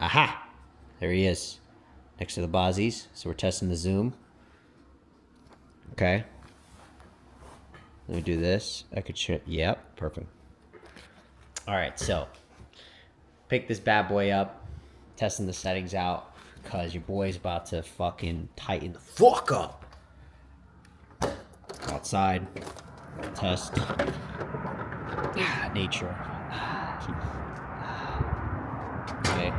Aha! There he is. Next to the Bozzies. So we're testing the zoom. Okay. Let me do this. I could show. Yep, perfect. All right, so pick this bad boy up, testing the settings out, because your boy's about to fucking tighten the fuck up. Outside, test, nature. Okay.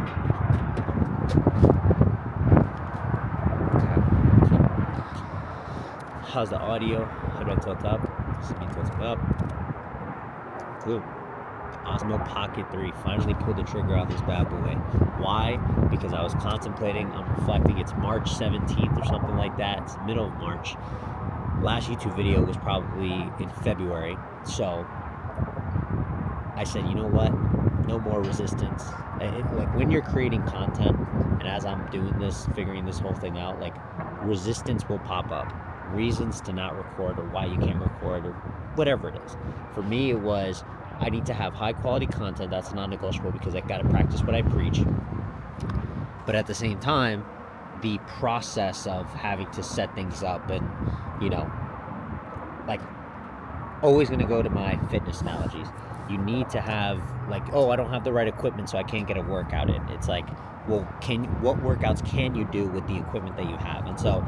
How's the audio? How do I tilt up? This is me tilted up. Cool. Osmo Pocket 3 finally pulled the trigger on this bad boy. Why? Because I was contemplating, I'm reflecting, it's March 17th or something like that. It's the middle of March. Last YouTube video was probably in February. So I said, you know what? No more resistance. Like when you're creating content, and as I'm doing this, figuring this whole thing out, like resistance will pop up. Reasons to not record or why you can't record or whatever it is. For me, it was I need to have high quality content. That's non-negotiable because I got to practice what I preach. But at the same time, the process of having to set things up and, you know, like always going to go to my fitness analogies. You need to have like, oh, I don't have the right equipment, so I can't get a workout in. It's like, well, what workouts can you do with the equipment that you have? And so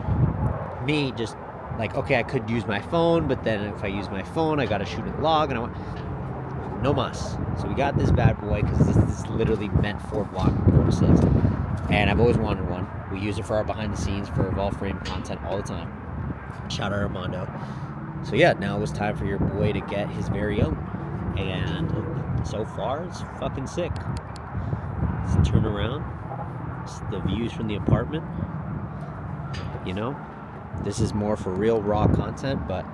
me just like, okay, I could use my phone, but then if I use my phone, I got to shoot a log and no mas. So we got this bad boy because this is literally meant for vlog purposes. And I've always wanted one. We use it for our behind the scenes for Evolve Frame content all the time. Shout out Armando. So yeah, now it's time for your boy to get his very own. And so far, it's fucking sick. Let's turn around. It's the views from the apartment. You know, this is more for real raw content, but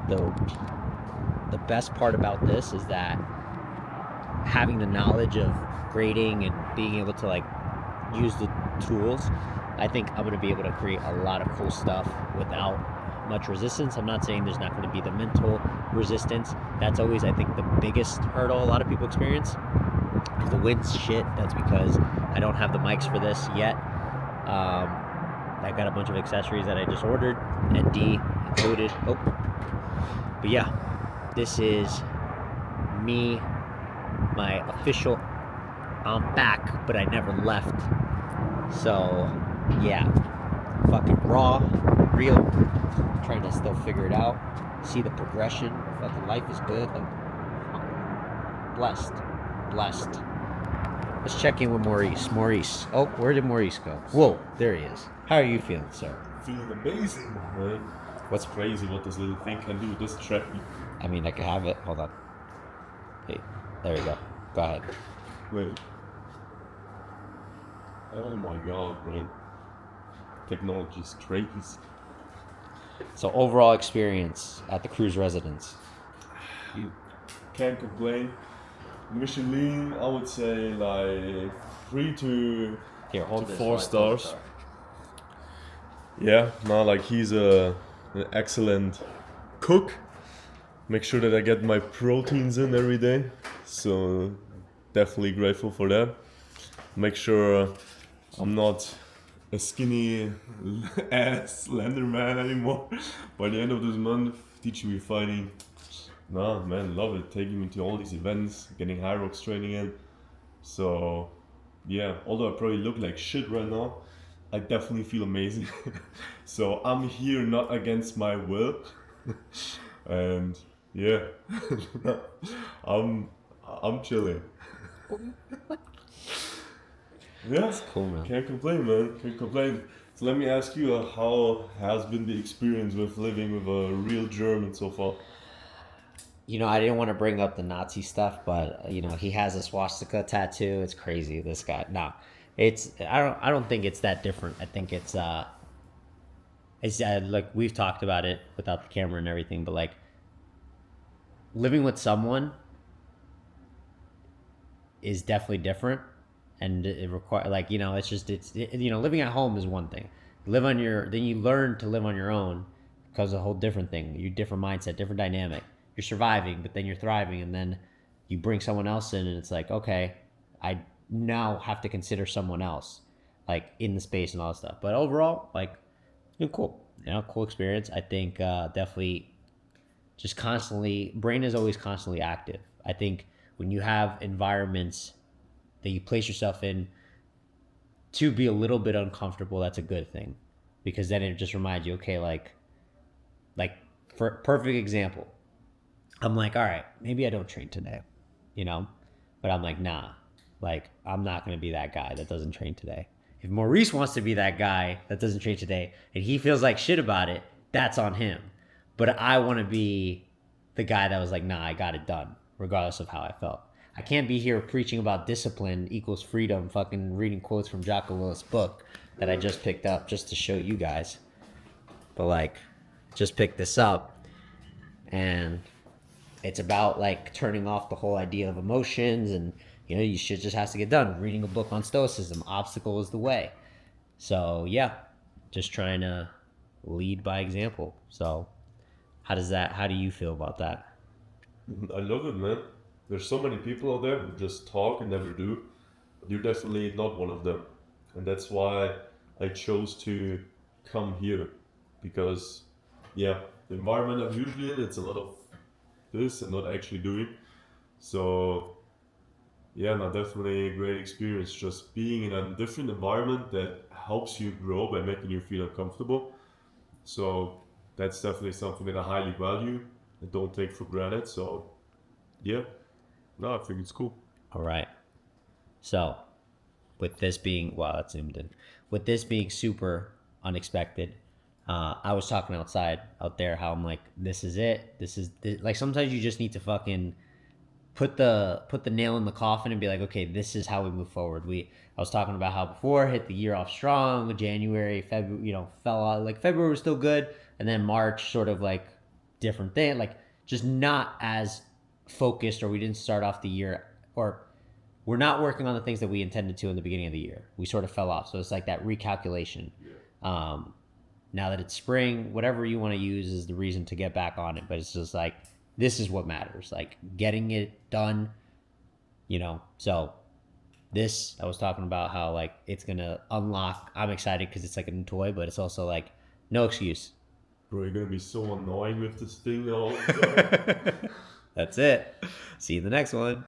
the best part about this is that having the knowledge of grading and being able to like use the tools, I think I'm going to be able to create a lot of cool stuff without much resistance. I'm not saying there's not going to be the mental resistance. That's always, I think, the biggest hurdle a lot of people experience. If the wind's shit, that's because I don't have the mics for this yet. I got a bunch of accessories that I just ordered, ND included. Oh, but yeah, this is me, my official. I'm back, but I never left. So yeah, fucking raw, real. Trying to still figure it out. See the progression. Fucking life is good. Like, blessed. Let's check in with Maurice. Oh, where did Maurice go? Whoa, there he is. How are you feeling, sir? Feeling amazing, man. What's crazy what this little thing can do? This trap. I mean, I can have it. Hold on. Hey, there you go. Go ahead. Wait. Oh my god, bro. Technology's crazy. So overall experience at the cruise residence. You can't complain. Michelin, I would say like 3 to 4 stars. Yeah, no, like he's an excellent cook. Make sure that I get my proteins in every day. So definitely grateful for that. Make sure I'm not a skinny ass slender man anymore. By the end of this month, teaching me fighting. Nah, man, love it. Taking me to all these events, getting High Rocks training in. So, yeah, although I probably look like shit right now, I definitely feel amazing. So I'm here not against my will. And yeah, I'm chilling. Yeah, That's cool, man. Can't complain, man. Can't complain. So let me ask you, how has been the experience with living with a real German so far? You know, I didn't want to bring up the Nazi stuff, but you know, he has a swastika tattoo. It's crazy, this guy. No, I don't think it's that different. I think it's like we've talked about it without the camera and everything, but like living with someone is definitely different, and it requires like, you know, you know, living at home is one thing. Then you learn to live on your own, because a whole different thing. You different mindset, different dynamic. You're surviving, but then you're thriving, and then you bring someone else in, and it's like, okay, I now have to consider someone else, like in the space and all that stuff. But overall, like, cool, cool experience. I think definitely just constantly, brain is always constantly active. I think when you have environments that you place yourself in to be a little bit uncomfortable, that's a good thing, because then it just reminds you, okay, like for perfect example, I'm like, all right, maybe I don't train today, but I'm like, nah, like I'm not going to be that guy that doesn't train today. If Maurice wants to be that guy that doesn't train today and he feels like shit about it, that's on him. But I want to be the guy that was like, nah, I got it done, regardless of how I felt. I can't be here preaching about discipline equals freedom, fucking reading quotes from Jocko Willis' book that I just picked up just to show you guys. But like, just picked this up, and it's about like turning off the whole idea of emotions, and you shit just has to get done. Reading a book on stoicism, obstacle is the way. So yeah, just trying to lead by example. So how do you feel about that? I love it, man. There's so many people out there who just talk and never do. But you're definitely not one of them. And that's why I chose to come here. Because, yeah, the environment I'm usually in, it's a lot of this and not actually doing. So, yeah, no, definitely a great experience. Just being in a different environment that helps you grow by making you feel uncomfortable. So, that's definitely something that I highly value and don't take for granted. So, yeah, no, I think it's cool. All right. So, with this being, wow, that's zoomed in. With this being super unexpected, I was talking out there, how I'm like, this is it. Like, sometimes you just need to fucking put the nail in the coffin and be like, okay, this is how we move forward. I was talking about how before hit the year off strong, January, February, fell out. Like February was still good, and then March sort of like different thing, like just not as focused, or we didn't start off the year, or we're not working on the things that we intended to in the beginning of the year. We sort of fell off. So it's like that recalculation. Now that it's spring, whatever you want to use is the reason to get back on it. But it's just like, this is what matters, like getting it done, So this, I was talking about how like it's going to unlock, I'm excited because it's like a new toy, but it's also like no excuse. Bro, you're going to be so annoying with this thing all the time. That's it. See you in the next one.